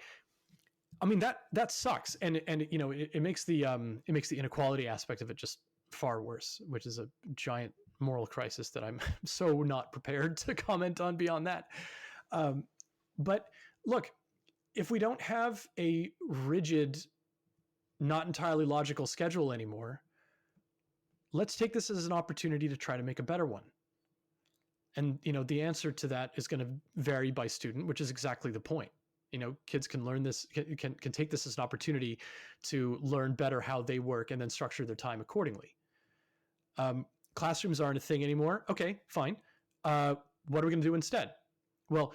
I mean that sucks, and it makes the inequality aspect of it just far worse, which is a giant moral crisis that I'm so not prepared to comment on beyond that. But look, if we don't have a rigid, not entirely logical schedule anymore, let's take this as an opportunity to try to make a better one. And the answer to that is going to vary by student, which is exactly the point. Kids can learn this, can take this as an opportunity to learn better how they work and then structure their time accordingly. Classrooms aren't a thing anymore. Okay, fine. What are we going to do instead? Well,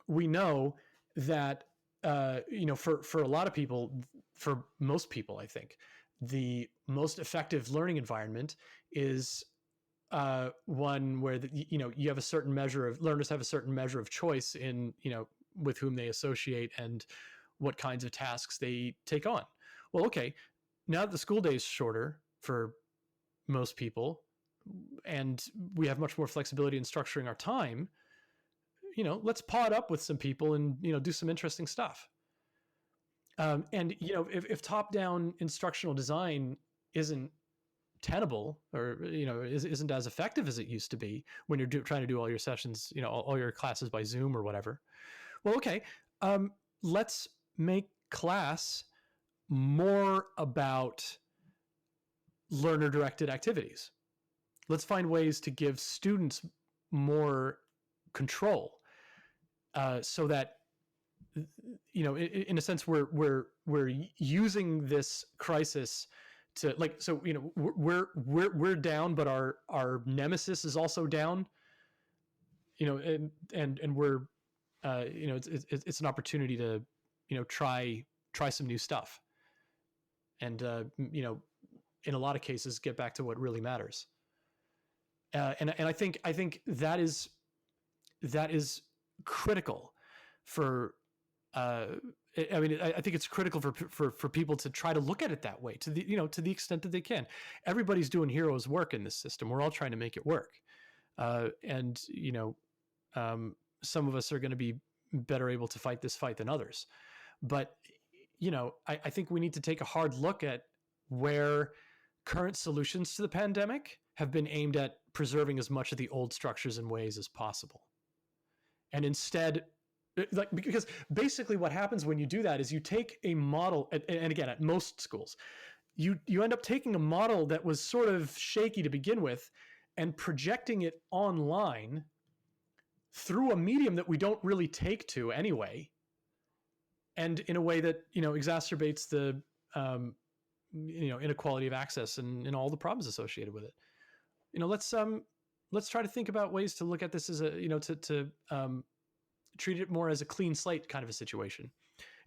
we know that for a lot of people, for most people, I think the most effective learning environment is one where you have a certain measure of learners have a certain measure of choice in with whom they associate and what kinds of tasks they take on. Well, okay, now that the school day is shorter for most people and we have much more flexibility in structuring our time, let's pod up with some people and do some interesting stuff. And if top-down instructional design isn't tenable, or isn't as effective as it used to be when you're trying to do all your sessions, all your classes by Zoom or whatever, well, okay, let's make class more about learner-directed activities. Let's find ways to give students more control, so that in a sense we're using this crisis to we're down, but our nemesis is also down, and we're it's an opportunity to, try some new stuff, and in a lot of cases get back to what really matters. And I think that is critical for. I think it's critical for people to try to look at it that way, to the extent that they can. Everybody's doing heroes work in this system. We're all trying to make it work, and some of us are going to be better able to fight this fight than others. But I think we need to take a hard look at where current solutions to the pandemic have been aimed at preserving as much of the old structures and ways as possible, and instead, because basically what happens when you do that is you take a model, and again, at most schools, you end up taking a model that was sort of shaky to begin with and projecting it online through a medium that we don't really take to anyway, and in a way that exacerbates the inequality of access and all the problems associated with it. Let's try to think about ways to look at this as a to treat it more as a clean slate kind of a situation,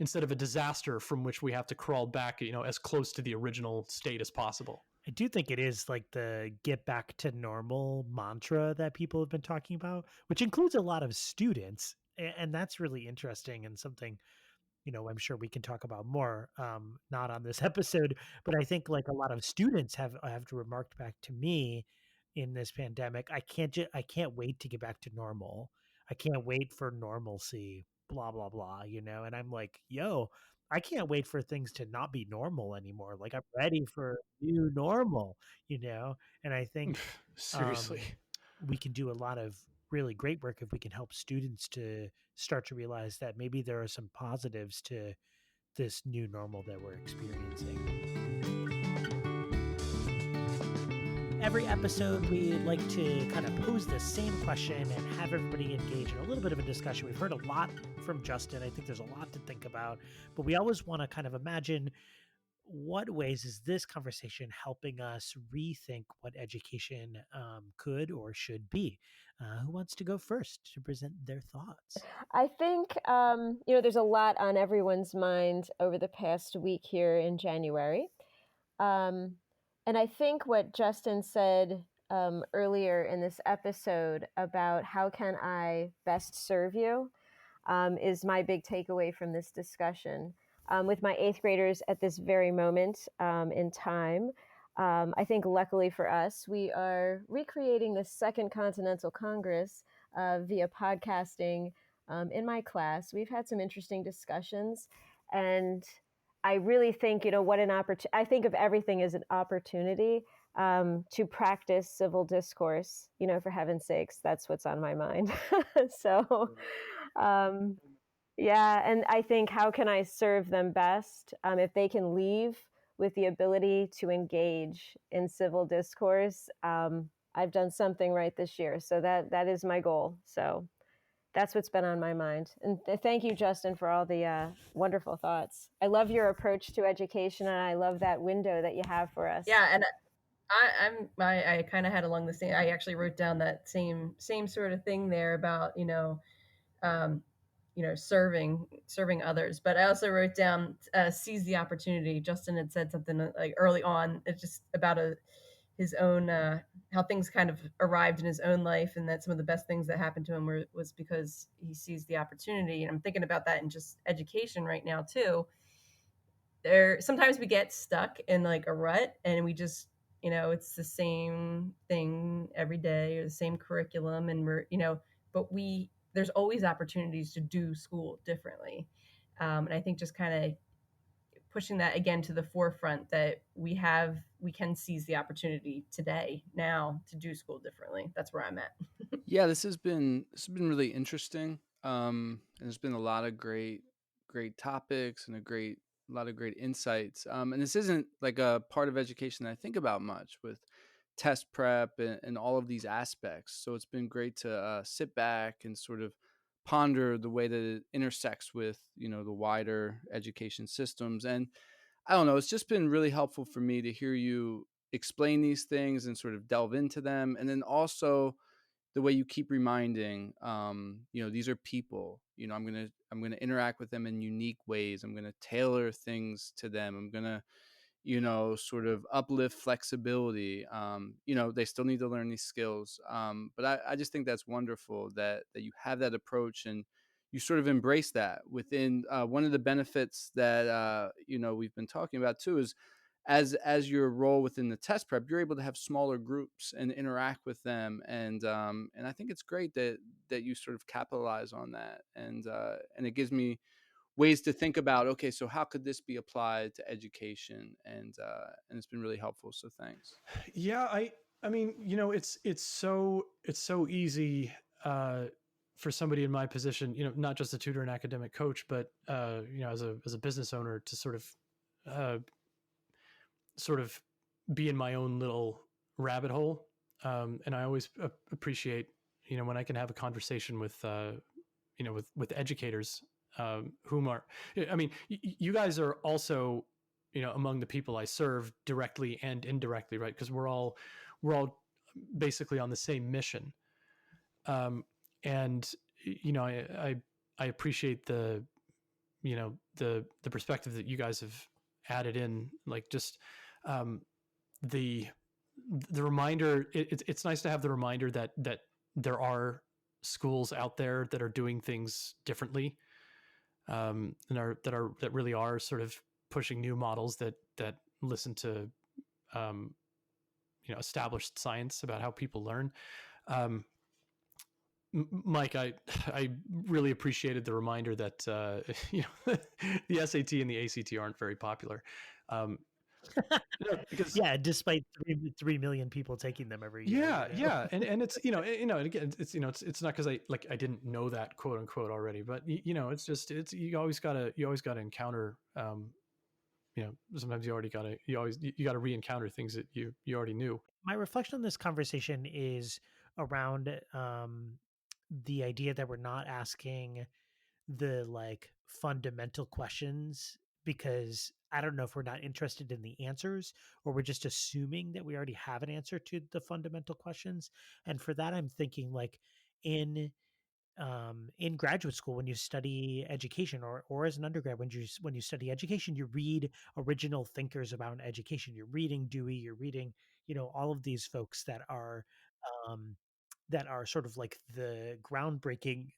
instead of a disaster from which we have to crawl back as close to the original state as possible. I do think it is like the get back to normal mantra that people have been talking about, which includes a lot of students. And that's really interesting and something, I'm sure we can talk about more, not on this episode, but I think like a lot of students have remarked back to me in this pandemic, I can't wait to get back to normal. I can't wait for normalcy, blah, blah, blah, and I'm like, yo, I can't wait for things to not be normal anymore. Like I'm ready for new normal, and I think seriously, we can do a lot of really great work if we can help students to start to realize that maybe there are some positives to this new normal that we're experiencing. Every episode, we like to kind of pose the same question and have everybody engage in a little bit of a discussion. We've heard a lot from Justin. I think there's a lot to think about, but we always want to kind of imagine what ways is this conversation helping us rethink what education could or should be? Who wants to go first to present their thoughts? I think, there's a lot on everyone's mind over the past week here in January. And I think what Justin said earlier in this episode about how can I best serve you is my big takeaway from this discussion. With my 8th graders at this very moment in time, I think luckily for us, we are recreating the Second Continental Congress via podcasting in my class. We've had some interesting discussions, and I really think, what an opportunity. I think of everything as an opportunity to practice civil discourse, for heaven's sakes. That's what's on my mind. So, yeah. And I think, how can I serve them best if they can leave with the ability to engage in civil discourse? I've done something right this year. So that is my goal. So that's what's been on my mind. And thank you, Justin, for all the wonderful thoughts. I love your approach to education, and I love that window that you have for us. Yeah, and I kind of had along the same. I actually wrote down that same sort of thing there about serving others. But I also wrote down seize the opportunity. Justin had said something like early on. It's just about his own how things kind of arrived in his own life, and that some of the best things that happened to him was because he seized the opportunity. And I'm thinking about that in just education right now too. Sometimes we get stuck in like a rut, and we just it's the same thing every day or the same curriculum, and we're but there's always opportunities to do school differently, and I think just kind of pushing that again to the forefront, that we can seize the opportunity today, now, to do school differently. That's where I'm at. Yeah, this has been really interesting. And there's been a lot of great topics and a lot of great insights. And this isn't like a part of education that I think about much, with test prep and all of these aspects. So it's been great to sit back and sort of ponder the way that it intersects with the wider education systems. And I don't know, it's just been really helpful for me to hear you explain these things and sort of delve into them, and then also the way you keep reminding, these are people. I'm gonna interact with them in unique ways. I'm gonna tailor things to them. I'm gonna sort of uplift flexibility. They still need to learn these skills. But I just think that's wonderful that you have that approach, and you sort of embrace that within one of the benefits that we've been talking about too is as your role within the test prep, you're able to have smaller groups and interact with them, and I think it's great that you sort of capitalize on that, and it gives me ways to think about, okay, so how could this be applied to education, and it's been really helpful, so thanks. Yeah, I mean, it's so easy for somebody in my position, not just a tutor and academic coach, but as a business owner, to uh, sort of be in my own little rabbit hole. And I always appreciate, when I can have a conversation with, with educators, whom are, I mean, you guys are also, among the people I serve directly and indirectly, right? Because we're all basically on the same mission. And, I appreciate the perspective that you guys have added in, like just, the the reminder. It's nice to have the reminder that there are schools out there that are doing things differently, that really are sort of pushing new models that listen to, um, established science about how people learn. Um, Mike, I really appreciated the reminder that the SAT and the ACT aren't very popular. Um, because Yeah, despite 3 million people taking them every year. yeah, and it's and again, it's not because I didn't know that, quote unquote, already, but it's just, it's you always gotta encounter, sometimes you gotta re-encounter things that you already knew. My reflection on this conversation is around the idea that we're not asking the like fundamental questions, because I don't know if we're not interested in the answers, or we're just assuming that we already have an answer to the fundamental questions. And for that, I'm thinking like in in graduate school, when you study education, or as an undergrad, when you study education, you read original thinkers about education. You're reading Dewey, you're reading, all of these folks um, that are sort of like the groundbreaking,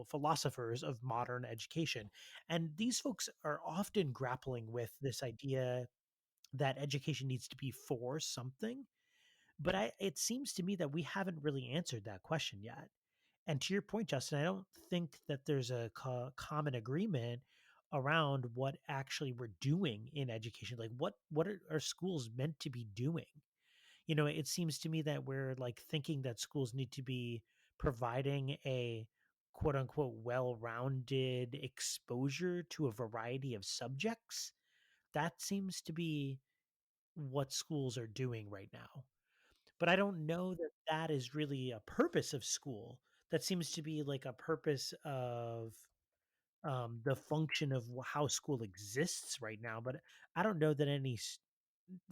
philosophers of modern education. And these folks are often grappling with this idea that education needs to be for something. But it seems to me that we haven't really answered that question yet. And to your point, Justin, I don't think that there's a common agreement around what actually we're doing in education. Like, what are schools meant to be doing? It seems to me that we're like thinking that schools need to be providing a quote unquote well-rounded exposure to a variety of subjects. That seems to be what schools are doing right now. But I don't know that that is really a purpose of school. That seems to be like a purpose of the function of how school exists right now. But I don't know that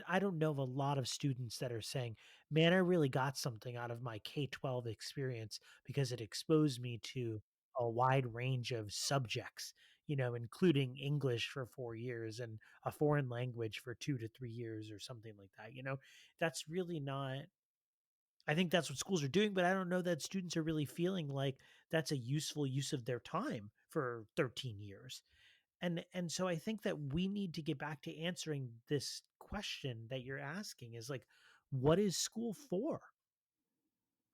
I don't know of a lot of students that are saying, "Man, I really got something out of my K-12 experience because it exposed me to a wide range of subjects, including English for 4 years and a foreign language for 2 to 3 years," or something like that. That's really not. I think that's what schools are doing, but I don't know that students are really feeling like that's a useful use of their time for 13 years. And so I think that we need to get back to answering this question that you're asking, is like, what is school for?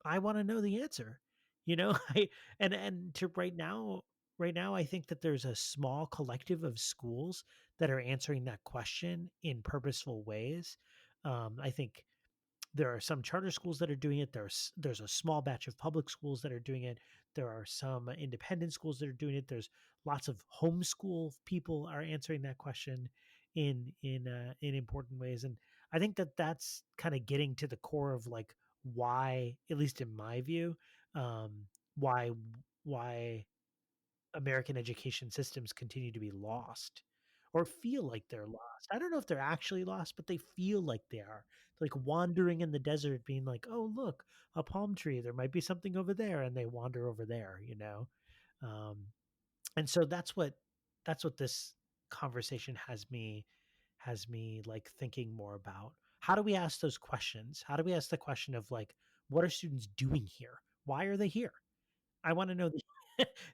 I want to know the answer. I and to right now I think that there's a small collective of schools that are answering that question in purposeful ways. I think there are some charter schools that are doing it. There's a small batch of public schools that are doing it. There are some independent schools that are doing it. There's lots of homeschool people are answering that question in important ways. And I think that that's kind of getting to the core of like why, at least in my view, um, why American education systems continue to be lost, or feel like they're lost. I don't know if they're actually lost, but they feel like they are. Like wandering in the desert, being like, oh, look, a palm tree. There might be something over there. And they wander over there, you know? And so that's what this conversation has me like thinking more about. How do we ask those questions? How do we ask the question of like, what are students doing here? Why are they here? I want to know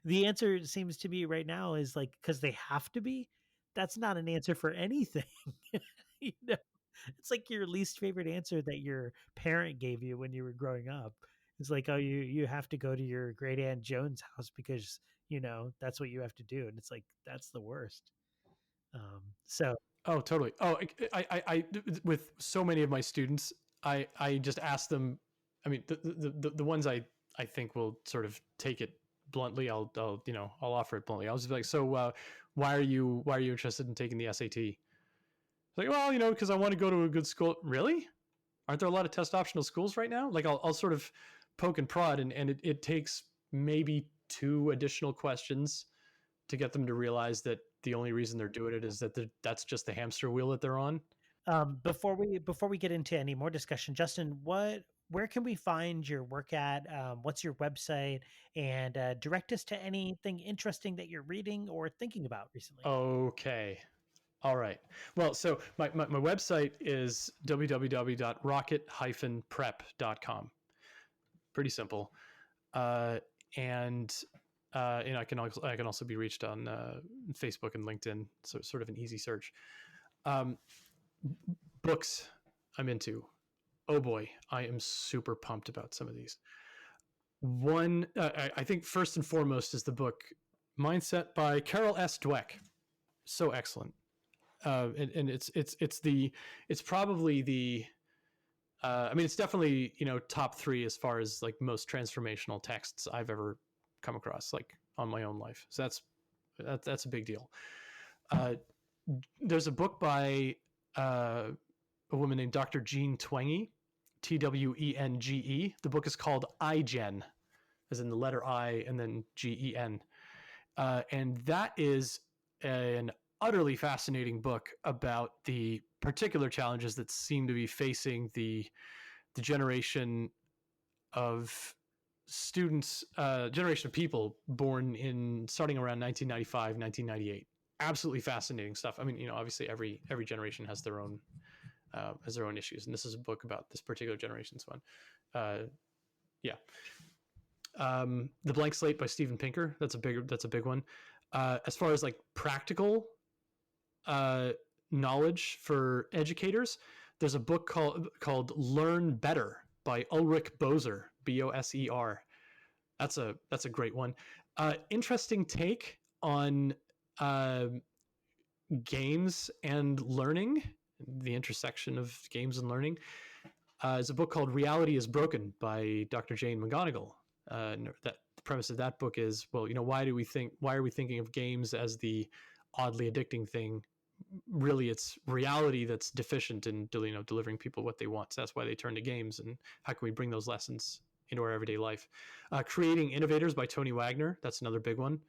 the answer seems to be right now is like because they have to be. That's not an answer for anything. you know, it's like your least favorite answer that your parent gave you when you were growing up. It's like, oh, you have to go to your great aunt Joan's house because that's what you have to do, and it's like that's the worst. So Oh, totally. Oh, I with so many of my students, I just ask them. I mean, the ones I think will sort of take it bluntly. I'll offer it bluntly. I'll just be like, so why are you interested in taking the SAT? It's like, well, because I want to go to a good school. Really? Aren't there a lot of test optional schools right now? Like I'll sort of poke and prod, and it takes maybe 2 additional questions to get them to realize that the only reason they're doing it is that that's just the hamster wheel that they're on. Before we get into any more discussion, Justin, where can we find your work at? What's your website? And direct us to anything interesting that you're reading or thinking about recently. Okay. All right. Well, so my website is www.rocket-prep.com. Pretty simple. And I can also be reached on Facebook and LinkedIn. So sort of an easy search. Books I'm into. Oh boy, I am super pumped about some of these. One, I think first and foremost is the book Mindset by Carol S. Dweck. So excellent. And it's probably the it's definitely top 3 as far as like most transformational texts I've ever come across, like on my own life. So that's a big deal. There's a book by a woman named Dr. Jean Twenge, Twenge. The book is called iGen, as in the letter I and then GEN, and that is an utterly fascinating book about the particular challenges that seem to be facing the generation of students, generation of people born in starting around 1995, 1998. Absolutely fascinating stuff. I mean, obviously every generation has their own issues, and this is a book about this particular generation's one. The Blank Slate by Steven Pinker. That's a big one. As far as like practical knowledge for educators, there's a book called Learn Better by Ulrich Boser, Boser. That's a great one. Interesting take on games and learning, the intersection of games and learning. Is a book called Reality is Broken by Dr. Jane McGonigal. That the premise of that book is, well, why are we thinking of games as the oddly addicting thing? Really, it's reality that's deficient in delivering people what they want. So that's why they turn to games, and how can we bring those lessons into our everyday life? Creating Innovators by Tony Wagner. That's another big one.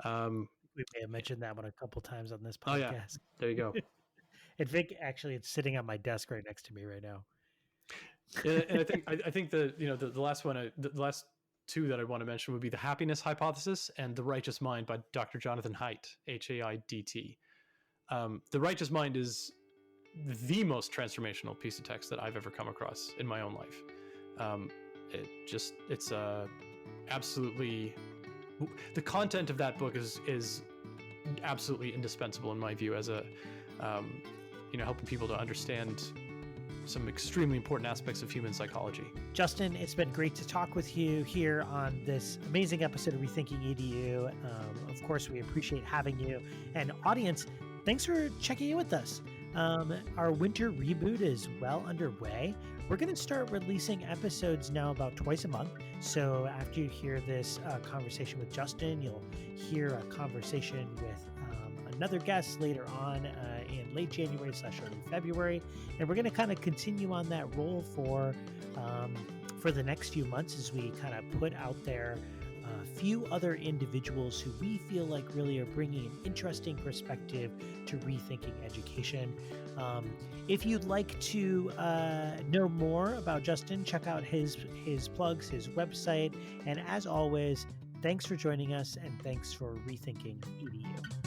We may have mentioned that one a couple times on this podcast. Oh yeah, there you go. In fact, actually, it's sitting on my desk right next to me right now. And I think the last one, the last 2 that I want to mention would be The Happiness Hypothesis and The Righteous Mind by Dr. Jonathan Haidt, Haidt. The Righteous Mind is the most transformational piece of text that I've ever come across in my own life. It's absolutely, the content of that book is absolutely indispensable in my view as a helping people to understand some extremely important aspects of human psychology. Justin, it's been great to talk with you here on this amazing episode of Rethinking EDU. Of course, we appreciate having you. And audience, thanks for checking in with us. Our winter reboot is well underway. We're going to start releasing episodes now about twice a month. So after you hear this conversation with Justin, you'll hear a conversation with another guest later on in late January / early February. And we're going to kind of continue on that roll for the next few months as we kind of put out there a few other individuals who we feel like really are bringing an interesting perspective to rethinking education. If you'd like to know more about Justin, check out his plugs, his website. And as always, thanks for joining us, and thanks for rethinking EDU.